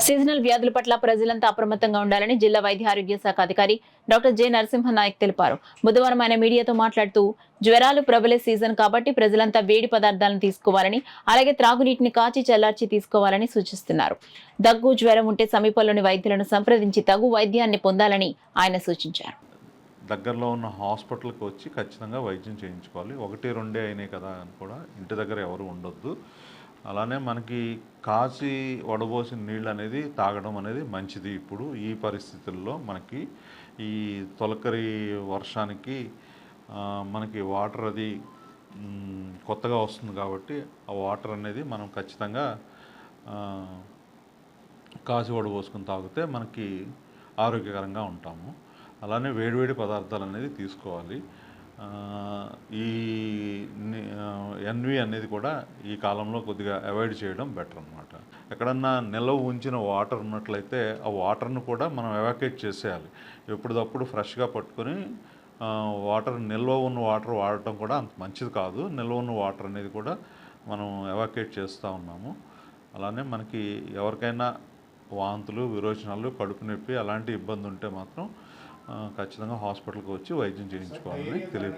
Seasonal వ్యాధుల పట్ల ప్రజలంతా అప్రమత్తంగా ఉండాలని జిల్లా వైద్య ఆరోగ్య శాఖ అధికారి డాక్టర్ జె నరసింహనాయక్ తెలిపారు. బుధవారం ఆయన మీడియాతో మాట్లాడుతూ జ్వరాలు ప్రబలే సీజన్ కాబట్టి ప్రజలంతా వేడి పదార్థాలను తీసుకోవాలని, అలాగే త్రాగునీటిని కాచి చల్లార్చి తీసుకోవాలని సూచిస్తున్నారు. దగ్గు, జ్వరం ఉంటే సమీపంలోని వైద్యులను సంప్రదించి తగు వైద్యాన్ని పొందాలని ఆయన సూచించారు. దగ్గరలో ఉన్న హాస్పిటల్కి వచ్చి ఖచ్చితంగా వైద్యం చేయించుకోవాలి. 1-2 అయినాయి కదా అని కూడా ఇంటి దగ్గర ఎవరు ఉండొద్దు. అలానే మనకి కాచి వడబోసిన నీళ్ళు అనేది తాగడం అనేది మంచిది. ఇప్పుడు ఈ పరిస్థితుల్లో మనకి ఈ తొలకరి వర్షానికి మనకి వాటర్ అది కొత్తగా వస్తుంది కాబట్టి ఆ వాటర్ అనేది మనం ఖచ్చితంగా కాచి వడబోసుకుని తాగితే మనకి ఆరోగ్యకరంగా ఉంటాము. అలానే వేడివేడి పదార్థాలు అనేది తీసుకోవాలి. ఈ ఎన్వి అనేది కూడా ఈ కాలంలో కొద్దిగా అవాయిడ్ చేయడం బెటర్ అనమాట. ఎక్కడన్నా నిల్వ ఉంచిన వాటర్ ఉన్నట్లయితే ఆ వాటర్ను కూడా మనం ఎవాక్యుయేట్ చేసేయాలి. ఎప్పటికప్పుడు ఫ్రెష్గా పట్టుకొని వాటర్ నిల్వ ఉన్న వాటర్ వాడటం కూడా అంత మంచిది కాదు. నిల్వ ఉన్న వాటర్ అనేది కూడా మనం ఎవాక్యుయేట్ చేస్తూ ఉన్నాము. అలానే మనకి ఎవరికైనా వాంతులు, విరోచనాలు, కడుపు నొప్పి అలాంటి ఇబ్బంది ఉంటే మాత్రం ఖచ్చితంగా హాస్పిటల్కి వచ్చి వైద్యం చేయించుకోవాలని తెలియపరుస్తున్నాను.